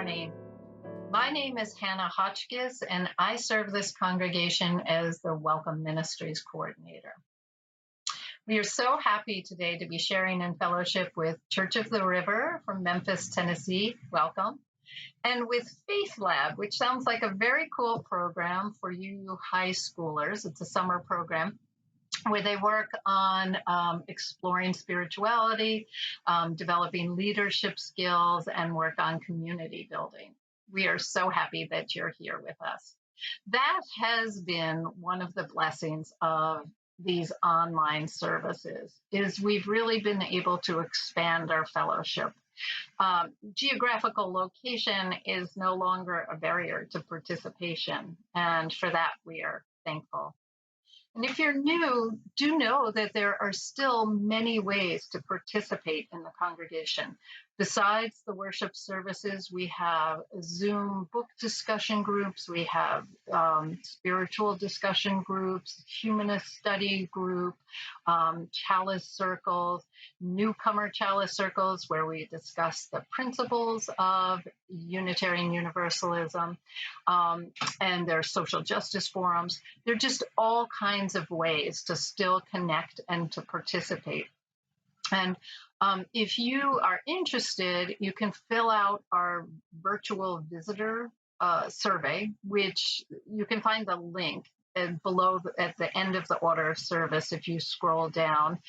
morning. My name is Hannah Hotchkiss, and I serve this congregation as the Welcome Ministries Coordinator. We are so happy today to be sharing in fellowship with Church of the River from Memphis, Tennessee. Welcome. And with Faith Lab, which sounds like a very cool program for you high schoolers. It's a summer program where they work on exploring spirituality, developing leadership skills, and work on community building. We are so happy that you're here with us. That has been one of the blessings of these online services, is we've really been able to expand our fellowship. Geographical location is no longer a barrier to participation, and for that we are thankful. And if you're new, do know that there are still many ways to participate in the congregation. Besides the worship services, we have Zoom book discussion groups, we have spiritual discussion groups, humanist study group, chalice circles, newcomer chalice circles, where we discuss the principles of Unitarian Universalism, and there are social justice forums. There are just all kinds of ways to still connect and to participate. And if you are interested, you can fill out our virtual visitor survey, which you can find the link below at the end of the order of service if you scroll down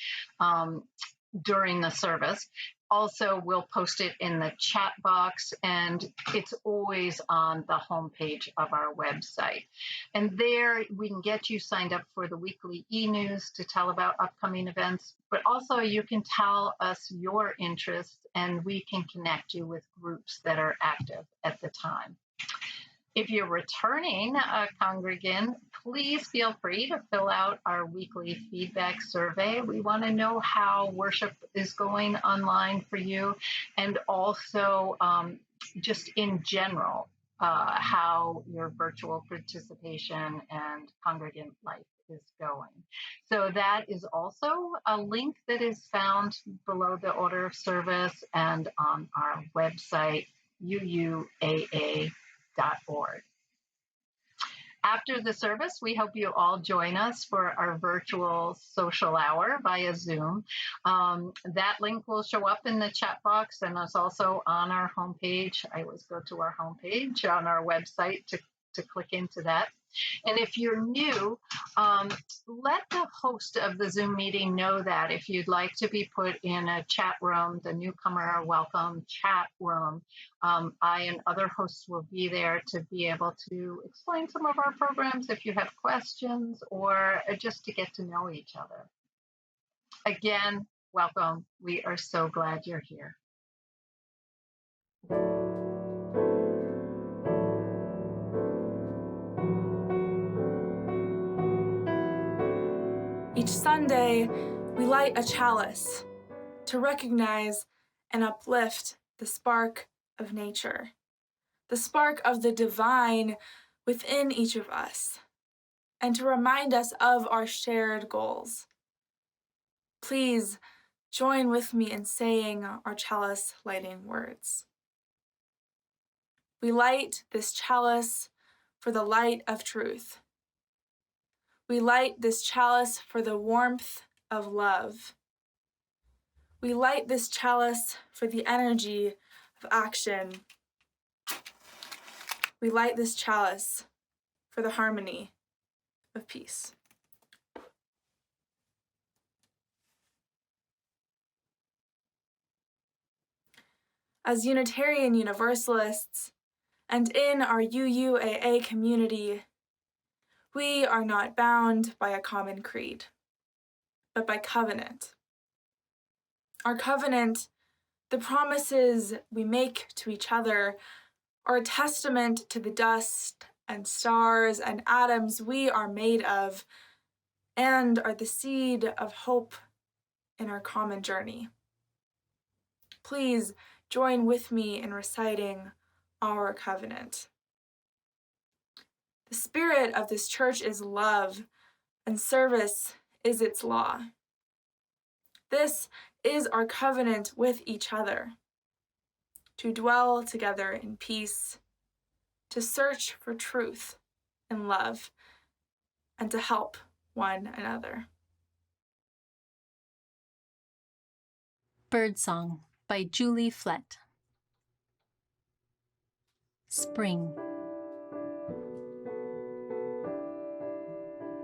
during the service. Also, we'll post it in the chat box, and it's always on the homepage of our website. And there we can get you signed up for the weekly e-news to tell about upcoming events, but also you can tell us your interests and we can connect you with groups that are active at the time. If you're returning a congregant, please feel free to fill out our weekly feedback survey. We want to know how worship is going online for you, and also just in general, how your virtual participation and congregant life is going. So that is also a link that is found below the order of service and on our website, UUAA.org. After the service, we hope you all join us for our virtual social hour via Zoom. That link will show up in the chat box, and it's also on our homepage. I always go to our homepage on our website to click into that. And if you're new, let the host of the Zoom meeting know that if you'd like to be put in a chat room, the newcomer welcome chat room, I and other hosts will be there to be able to explain some of our programs if you have questions, or just to get to know each other. Again, welcome. We are so glad you're here. Each Sunday, we light a chalice to recognize and uplift the spark of nature, the spark of the divine within each of us, and to remind us of our shared goals. Please join with me in saying our chalice lighting words. We light this chalice for the light of truth. We light this chalice for the warmth of love. We light this chalice for the energy of action. We light this chalice for the harmony of peace. As Unitarian Universalists and in our UUAA community, we are not bound by a common creed, but by covenant. Our covenant, the promises we make to each other, are a testament to the dust and stars and atoms we are made of, and are the seed of hope in our common journey. Please join with me in reciting our covenant. The spirit of this church is love, and service is its law. This is our covenant with each other. to dwell together in peace, to search for truth and love, and to help one another. Birdsong by Julie Flett. Spring.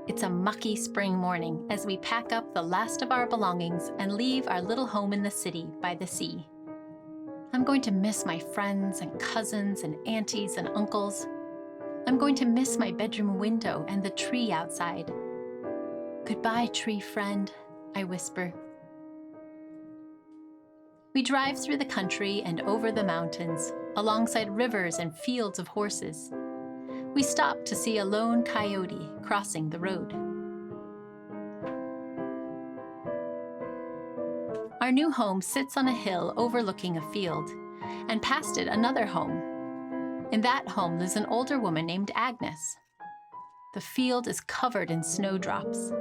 It's a mucky spring morning as we pack up the last of our belongings and leave our little home in the city by the sea. I'm going to miss my friends and cousins and aunties and uncles. I'm going to miss my bedroom window and the tree outside. Goodbye, tree friend, I whisper. We drive through the country and over the mountains, alongside rivers and fields of horses. We stop to see a lone coyote crossing the road. Our new home sits on a hill overlooking a field, and past it another home. In that home lives an older woman named Agnes. The field is covered in snowdrops.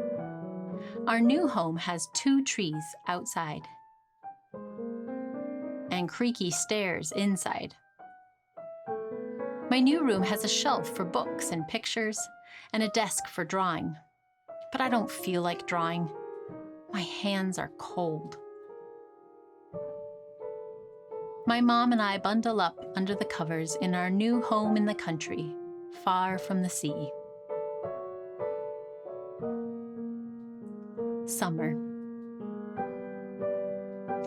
Our new home has 2 trees outside and creaky stairs inside. My new room has a shelf for books and pictures and a desk for drawing. But I don't feel like drawing. My hands are cold. My mom and I bundle up under the covers in our new home in the country, far from the sea. Summer.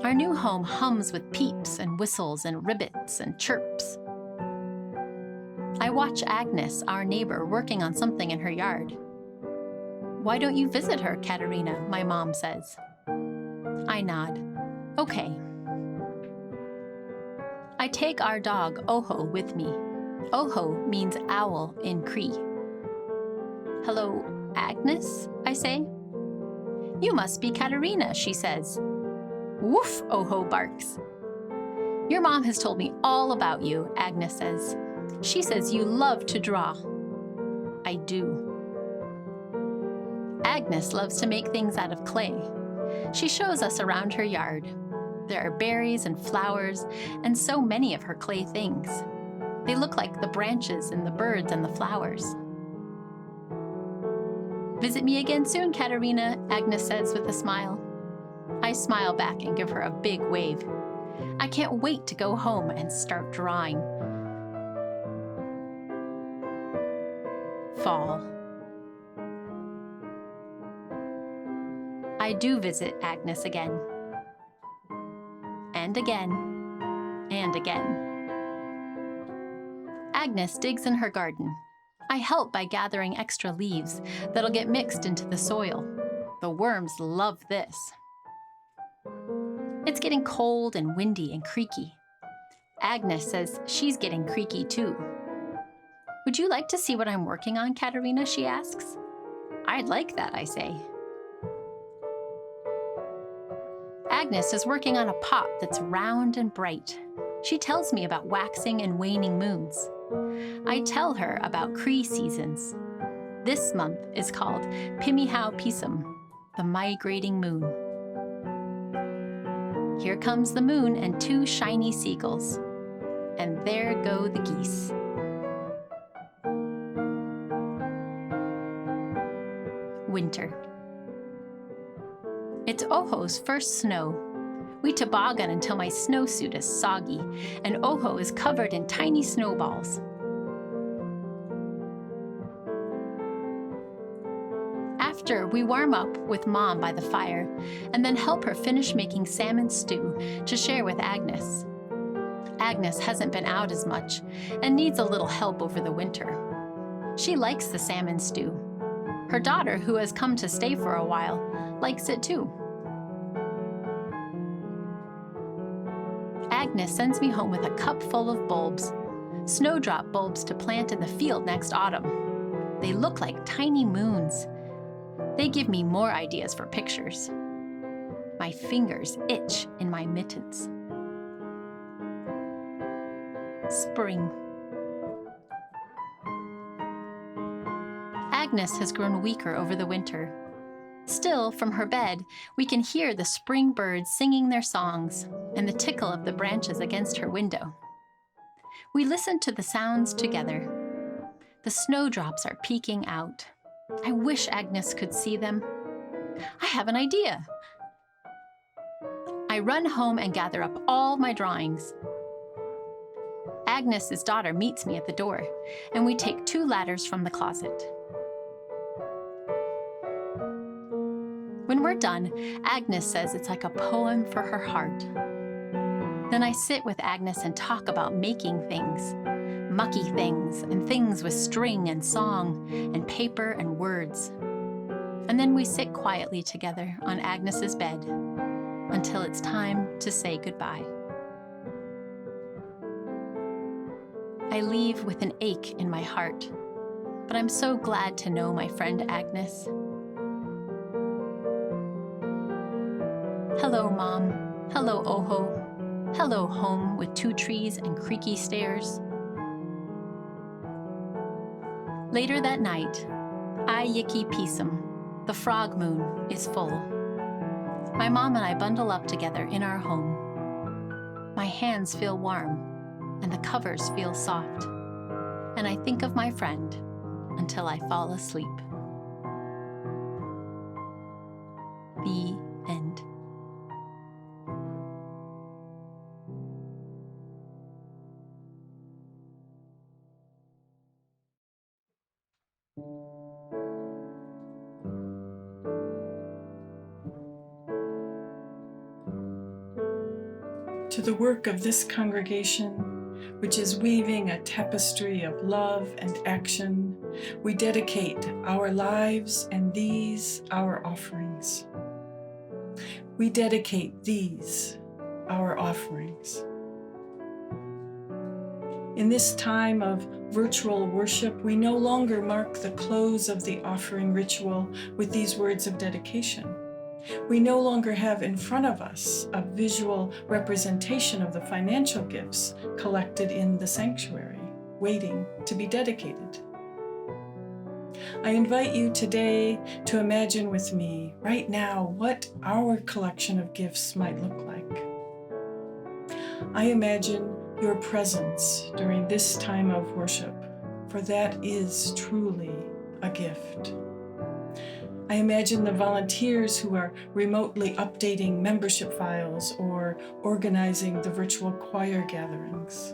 Our new home hums with peeps and whistles and ribbits and chirps. I watch Agnes, our neighbor, working on something in her yard. Why don't you visit her, Katerina? My mom says. I nod. Okay. I take our dog, Oho, with me. Oho means owl in Cree. Hello, Agnes, I say. You must be Katerina, she says. Woof, Oho barks. Your mom has told me all about you, Agnes says. She says you love to draw. I do. Agnes loves to make things out of clay. She shows us around her yard. There are berries and flowers and so many of her clay things. They look like the branches and the birds and the flowers. Visit me again soon, Katerina, Agnes says with a smile. I smile back and give her a big wave. I can't wait to go home and start drawing. Fall. I do visit Agnes again. And again. And again. Agnes digs in her garden. I help by gathering extra leaves that'll get mixed into the soil. The worms love this. It's getting cold and windy and creaky. Agnes says she's getting creaky too. Would you like to see what I'm working on, Katerina? She asks. I'd like that, I say. Agnes is working on a pot that's round and bright. She tells me about waxing and waning moons. I tell her about Cree seasons. This month is called Pimihau Pisum, the Migrating Moon. Here comes the moon and 2 shiny seagulls. And there go the geese. Winter. It's Oho's first snow. We toboggan until my snowsuit is soggy, and Oho is covered in tiny snowballs. After, we warm up with Mom by the fire, and then help her finish making salmon stew to share with Agnes. Agnes hasn't been out as much, and needs a little help over the winter. She likes the salmon stew. Her daughter, who has come to stay for a while, likes it too. Agnes sends me home with a cup full of bulbs, snowdrop bulbs to plant in the field next autumn. They look like tiny moons. They give me more ideas for pictures. My fingers itch in my mittens. Spring. Agnes has grown weaker over the winter. Still, from her bed, we can hear the spring birds singing their songs and the tickle of the branches against her window. We listen to the sounds together. The snowdrops are peeking out. I wish Agnes could see them. I have an idea. I run home and gather up all my drawings. Agnes's daughter meets me at the door, and we take 2 ladders from the closet. When we're done, Agnes says it's like a poem for her heart. Then I sit with Agnes and talk about making things, mucky things, and things with string and song and paper and words. And then we sit quietly together on Agnes's bed until it's time to say goodbye. I leave with an ache in my heart, but I'm so glad to know my friend Agnes. Hello, Mom. Hello, Oho. Hello, home with 2 trees and creaky stairs. Later that night, I yiki pisum. The frog moon is full. My mom and I bundle up together in our home. My hands feel warm, and the covers feel soft. And I think of my friend until I fall asleep. The end. To the work of this congregation, which is weaving a tapestry of love and action, we dedicate our lives and these, our offerings. We dedicate these, our offerings. In this time of virtual worship, we no longer mark the close of the offering ritual with these words of dedication. We no longer have in front of us a visual representation of the financial gifts collected in the sanctuary, waiting to be dedicated. I invite you today to imagine with me right now what our collection of gifts might look like. I imagine your presence during this time of worship, for that is truly a gift. I imagine the volunteers who are remotely updating membership files or organizing the virtual choir gatherings.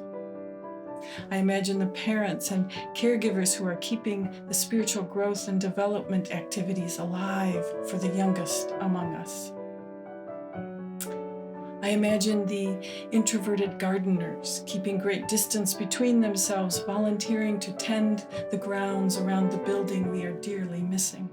I imagine the parents and caregivers who are keeping the spiritual growth and development activities alive for the youngest among us. I imagine the introverted gardeners keeping great distance between themselves, volunteering to tend the grounds around the building we are dearly missing.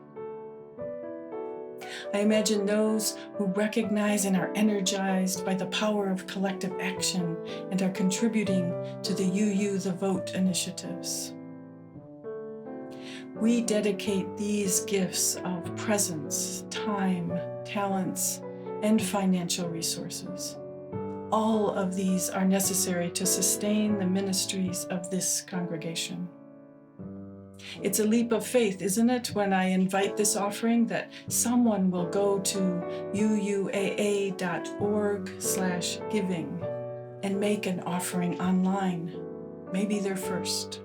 I imagine those who recognize and are energized by the power of collective action and are contributing to the UU the Vote initiatives. We dedicate these gifts of presence, time, talents, and financial resources. All of these are necessary to sustain the ministries of this congregation. It's a leap of faith, isn't it, when I invite this offering that someone will go to UUAA.org/giving and make an offering online, maybe their first.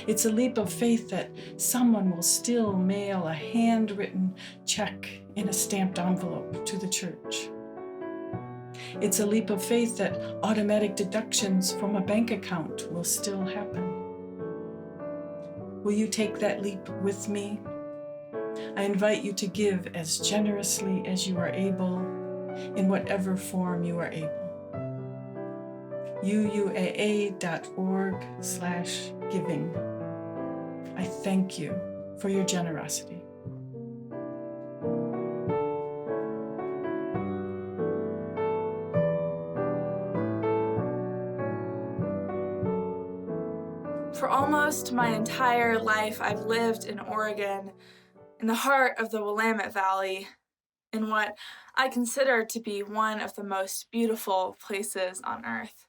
It's a leap of faith that someone will still mail a handwritten check in a stamped envelope to the church. It's a leap of faith that automatic deductions from a bank account will still happen. Will you take that leap with me? I invite you to give as generously as you are able, in whatever form you are able. UUAA.org/giving. I thank you for your generosity. For almost my entire life, I've lived in Oregon, in the heart of the Willamette Valley, in what I consider to be one of the most beautiful places on earth.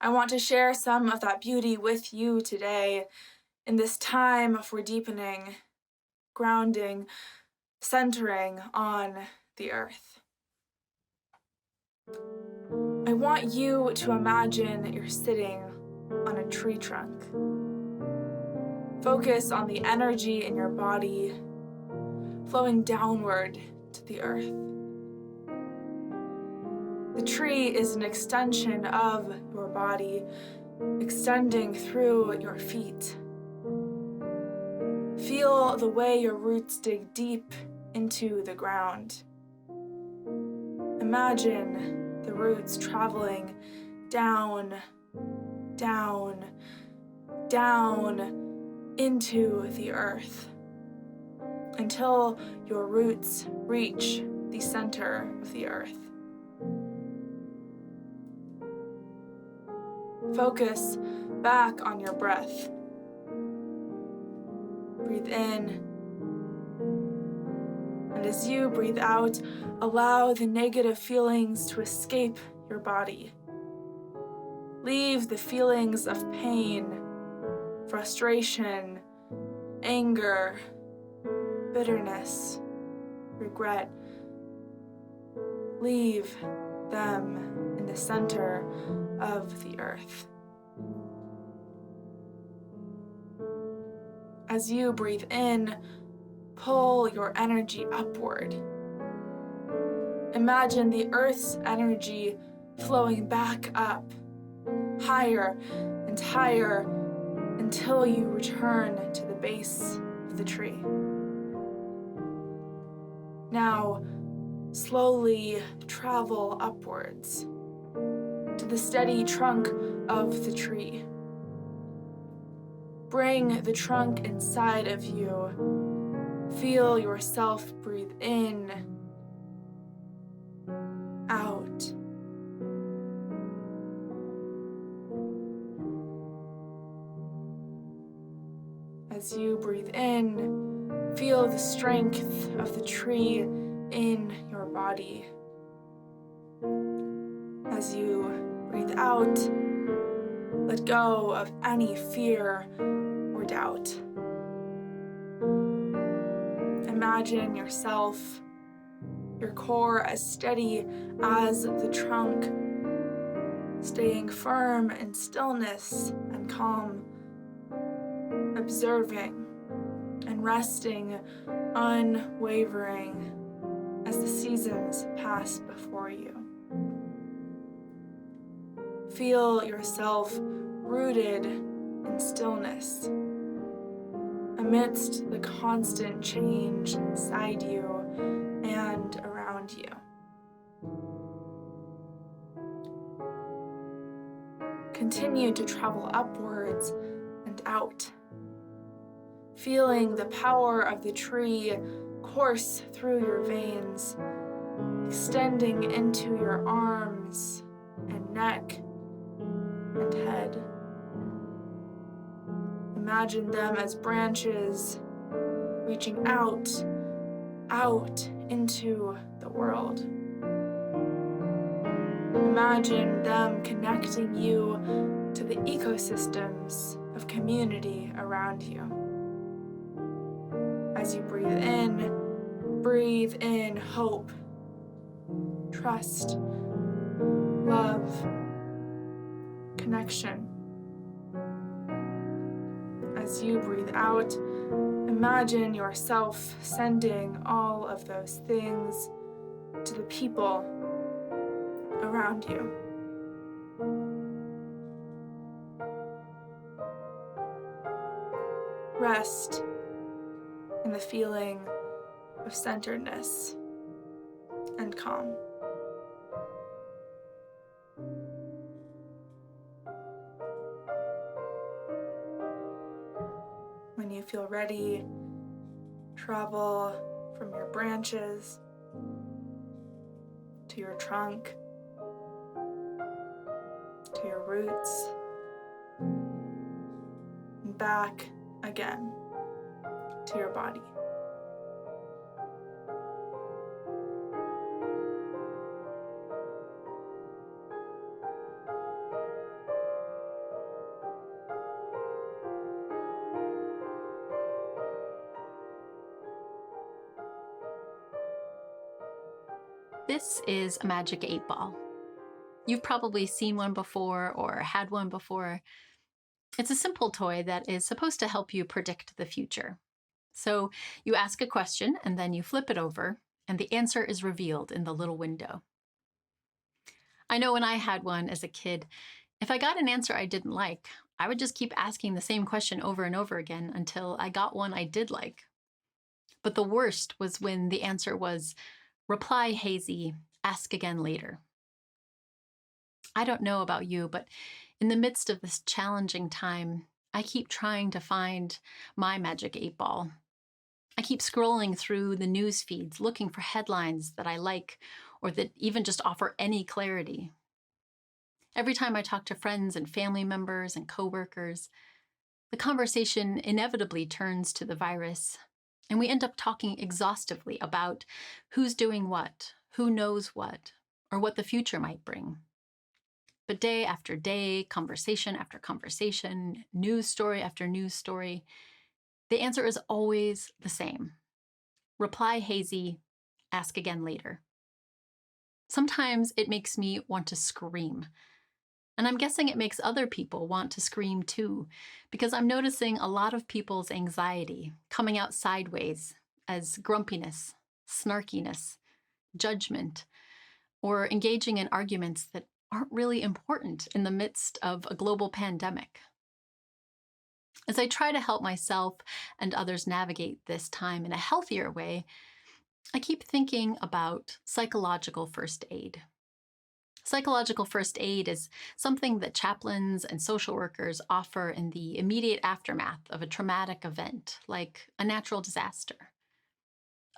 I want to share some of that beauty with you today in this time for deepening, grounding, centering on the earth. I want you to imagine you're sitting on a tree trunk. Focus on the energy in your body flowing downward to the earth. The tree is an extension of your body, extending through your feet. Feel the way your roots dig deep into the ground. Imagine the roots traveling down, down, down into the earth until your roots reach the center of the earth. Focus back on your breath. Breathe in, and as you breathe out, allow the negative feelings to escape your body. Leave the feelings of pain, frustration, anger, bitterness, regret. Leave them in the center of the earth. As you breathe in, pull your energy upward. Imagine the earth's energy flowing back up, higher and higher, until you return to the base of the tree. Now, slowly travel upwards to the steady trunk of the tree. Bring the trunk inside of you. Feel yourself breathe in, out. As you breathe in, feel the strength of the tree in your body. As you breathe out, let go of any fear or doubt. Imagine yourself, your core as steady as the trunk, staying firm in stillness and calm, observing and resting unwavering as the seasons pass before you. Feel yourself rooted in stillness amidst the constant change inside you and around you. Continue to travel upwards and out, feeling the power of the tree course through your veins, extending into your arms and neck and head. Imagine them as branches reaching out into the world. Imagine them connecting you to the ecosystems of community around you. As you breathe in hope, trust, love, connection. As you breathe out, imagine yourself sending all of those things to the people around you. Rest in the feeling of centeredness and calm. When you feel ready, travel from your branches to your trunk, to your roots, and back again to your body. This is a magic 8-ball. You've probably seen one before or had one before. It's a simple toy that is supposed to help you predict the future. So you ask a question and then you flip it over, and the answer is revealed in the little window. I know when I had one as a kid, if I got an answer I didn't like, I would just keep asking the same question over and over again until I got one I did like. But the worst was when the answer was, reply hazy, ask again later. I don't know about you, but in the midst of this challenging time, I keep trying to find my magic 8-ball. I keep scrolling through the news feeds, looking for headlines that I like or that even just offer any clarity. Every time I talk to friends and family members and coworkers, the conversation inevitably turns to the virus, and we end up talking exhaustively about who's doing what, who knows what, or what the future might bring. But day after day, conversation after conversation, news story after news story, the answer is always the same. Reply hazy, ask again later. Sometimes it makes me want to scream. And I'm guessing it makes other people want to scream too, because I'm noticing a lot of people's anxiety coming out sideways as grumpiness, snarkiness, judgment, or engaging in arguments that aren't really important in the midst of a global pandemic. As I try to help myself and others navigate this time in a healthier way, I keep thinking about psychological first aid. Psychological first aid is something that chaplains and social workers offer in the immediate aftermath of a traumatic event, like a natural disaster.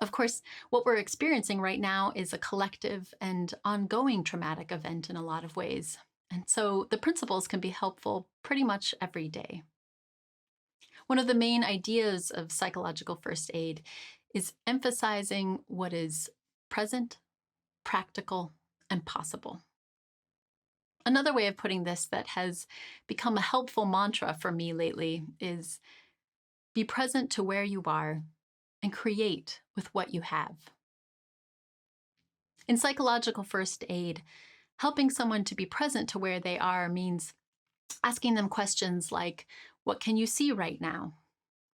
Of course, what we're experiencing right now is a collective and ongoing traumatic event in a lot of ways, and so the principles can be helpful pretty much every day. One of the main ideas of psychological first aid is emphasizing what is present, practical, and possible. Another way of putting this that has become a helpful mantra for me lately is be present to where you are and create with what you have. In psychological first aid, helping someone to be present to where they are means asking them questions like, what can you see right now?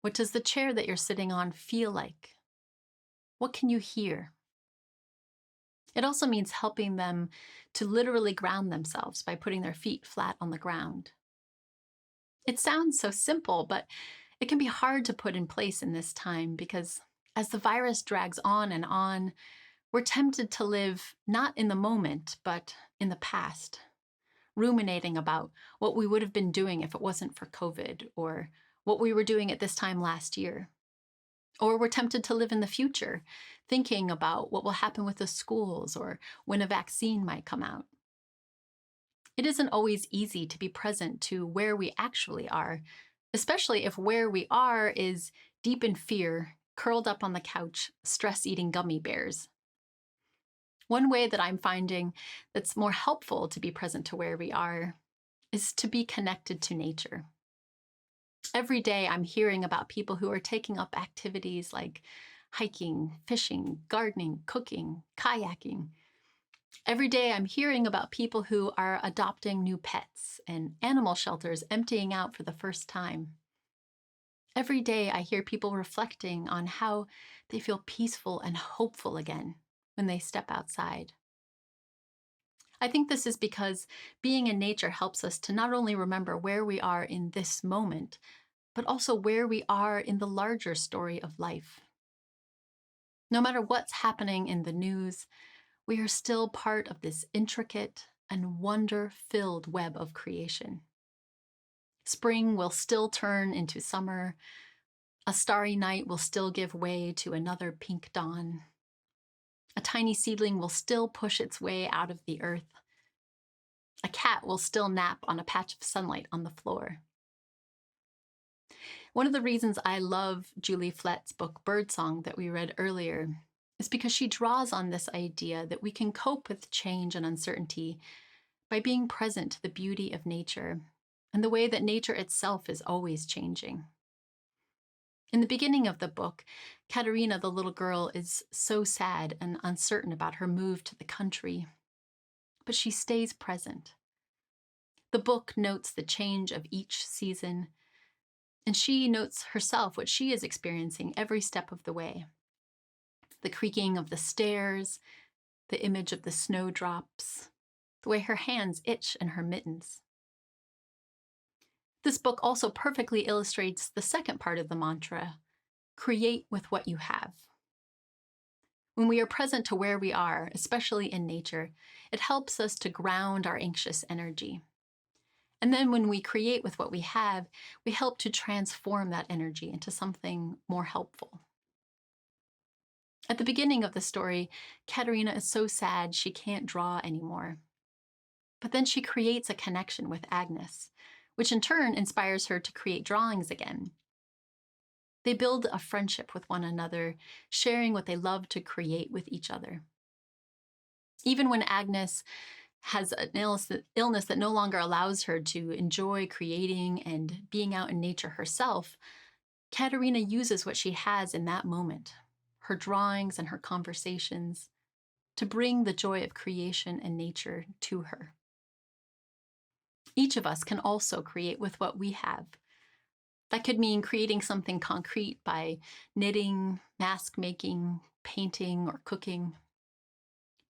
What does the chair that you're sitting on feel like? What can you hear? It also means helping them to literally ground themselves by putting their feet flat on the ground. It sounds so simple, but it can be hard to put in place in this time because as the virus drags on, we're tempted to live not in the moment, but in the past, ruminating about what we would have been doing if it wasn't for COVID, or what we were doing at this time last year. Or we're tempted to live in the future, thinking about what will happen with the schools or when a vaccine might come out. It isn't always easy to be present to where we actually are, especially if where we are is deep in fear, curled up on the couch, stress-eating gummy bears. One way that I'm finding that's more helpful to be present to where we are is to be connected to nature. Every day I'm hearing about people who are taking up activities like hiking, fishing, gardening, cooking, kayaking. Every day I'm hearing about people who are adopting new pets and animal shelters emptying out for the first time. Every day I hear people reflecting on how they feel peaceful and hopeful again when they step outside. I think this is because being in nature helps us to not only remember where we are in this moment, but also where we are in the larger story of life. No matter what's happening in the news, we are still part of this intricate and wonder-filled web of creation. Spring will still turn into summer. A starry night will still give way to another pink dawn. A tiny seedling will still push its way out of the earth. A cat will still nap on a patch of sunlight on the floor. One of the reasons I love Julie Flett's book Birdsong that we read earlier is because she draws on this idea that we can cope with change and uncertainty by being present to the beauty of nature and the way that nature itself is always changing. In the beginning of the book, Katerina, the little girl, is so sad and uncertain about her move to the country, but she stays present. The book notes the change of each season, and she notes herself what she is experiencing every step of the way. The creaking of the stairs, the image of the snowdrops, the way her hands itch in her mittens. This book also perfectly illustrates the second part of the mantra, create with what you have. When we are present to where we are, especially in nature, it helps us to ground our anxious energy. And then when we create with what we have, we help to transform that energy into something more helpful. At the beginning of the story, Katerina is so sad she can't draw anymore. But then she creates a connection with Agnes, which in turn inspires her to create drawings again. They build a friendship with one another, sharing what they love to create with each other. Even when Agnes has an illness that no longer allows her to enjoy creating and being out in nature herself, Katerina uses what she has in that moment, her drawings and her conversations, to bring the joy of creation and nature to her. Each of us can also create with what we have. That could mean creating something concrete by knitting, mask making, painting, or cooking.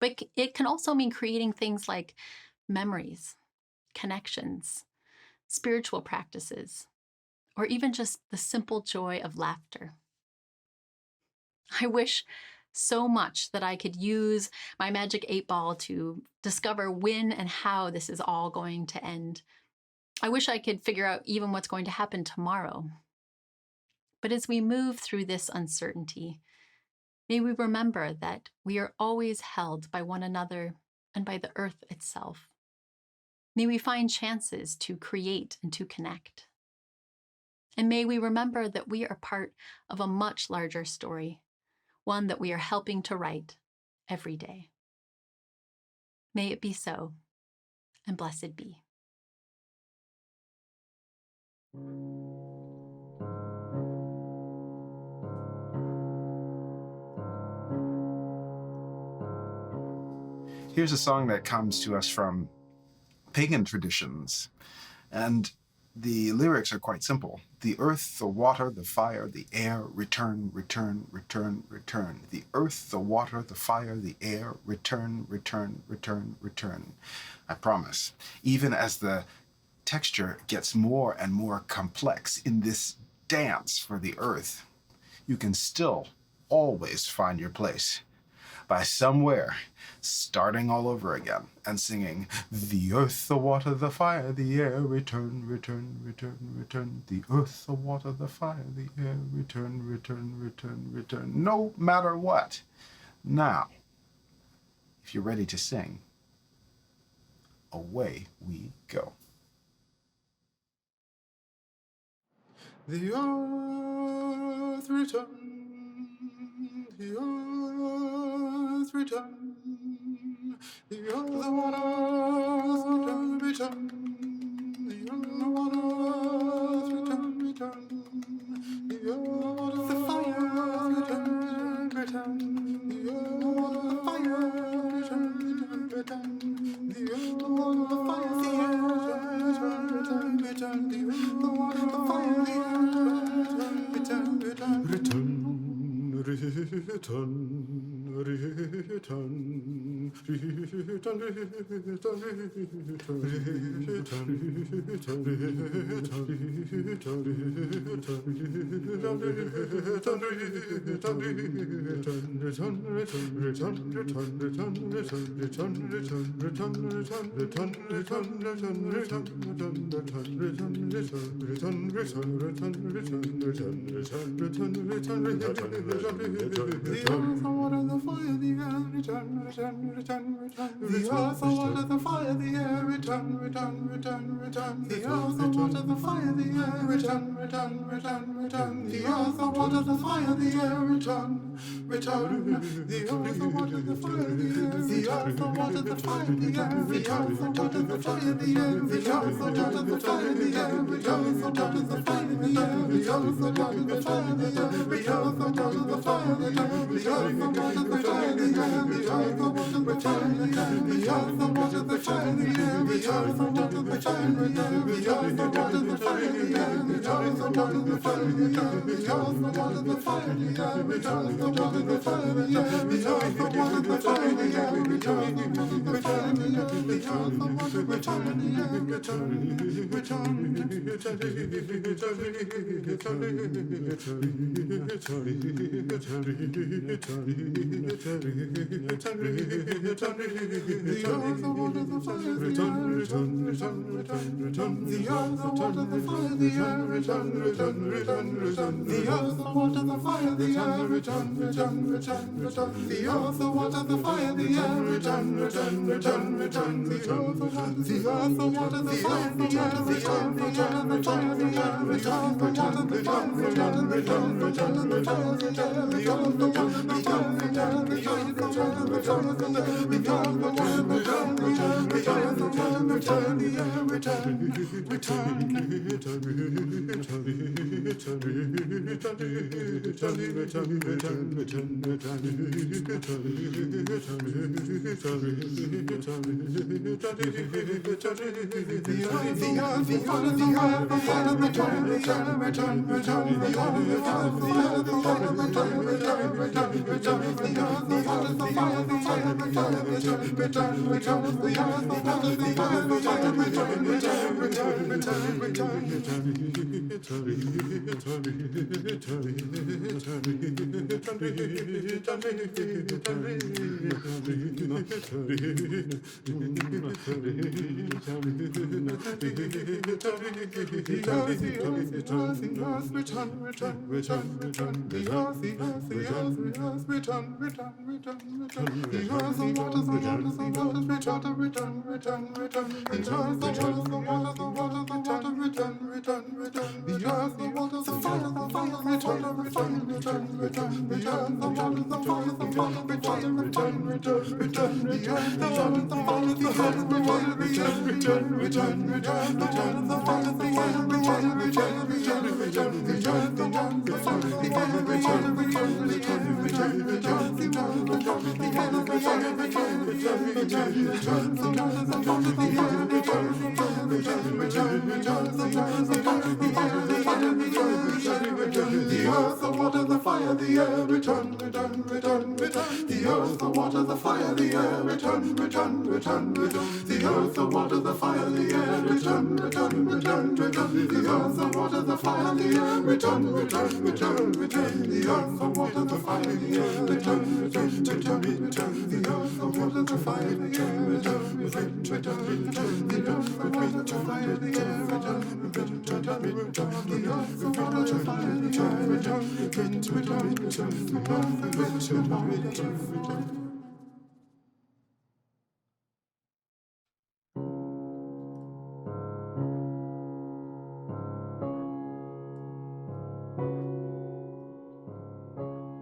But it can also mean creating things like memories, connections, spiritual practices, or even just the simple joy of laughter. I wish so much that I could use my magic 8-ball to discover when and how this is all going to end. I wish I could figure out even what's going to happen tomorrow. But as we move through this uncertainty, may we remember that we are always held by one another and by the earth itself. May we find chances to create and to connect. And may we remember that we are part of a much larger story, one that we are helping to write every day. May it be so, and blessed be. Here's a song that comes to us from pagan traditions, and the lyrics are quite simple. The earth, the water, the fire, the air, return, return, return, return. The earth, the water, the fire, the air, return, return, return, return. I promise, even as the texture gets more and more complex in this dance for the earth, you can still always find your place by somewhere starting all over again and singing, the earth, the water, the fire, the air, return, return, return, return. The earth, the water, the fire, the air, return, return, return, return. No matter what. Now, if you're ready to sing, away we go. The earth return, the earth return, the earth, the water return, return, the earth, the water return, return, the earth, the fire return, return, the earth, the water, the fire return, return, the earth, the water, the fire, the air return, return, return, the earth, the water, the fire, the air return, return, return, return, return, the earth, the water, the fire, the air, return, return, return, return. The earth, the water, the fire, the air, return, return, return, return. The earth, the water, the fire, the air, return, return. The earth, the water, the fire, the air, the earth, the water, the fire, the air, the earth, the water, the fire, the air, the earth, the water, the fire, the air, the earth, the water, the fire, the air, the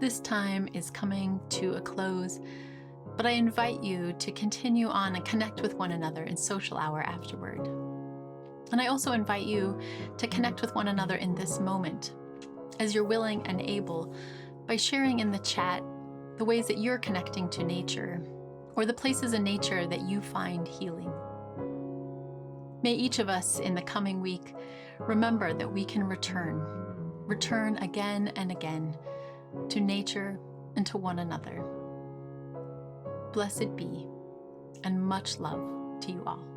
This time is coming to a close, but I invite you to continue on and connect with one another in social hour afterward. And I also invite you to connect with one another in this moment, as you're willing and able, by sharing in the chat the ways that you're connecting to nature, or the places in nature that you find healing. May each of us in the coming week remember that we can return again and again to nature and to one another. Blessed be, and much love to you all.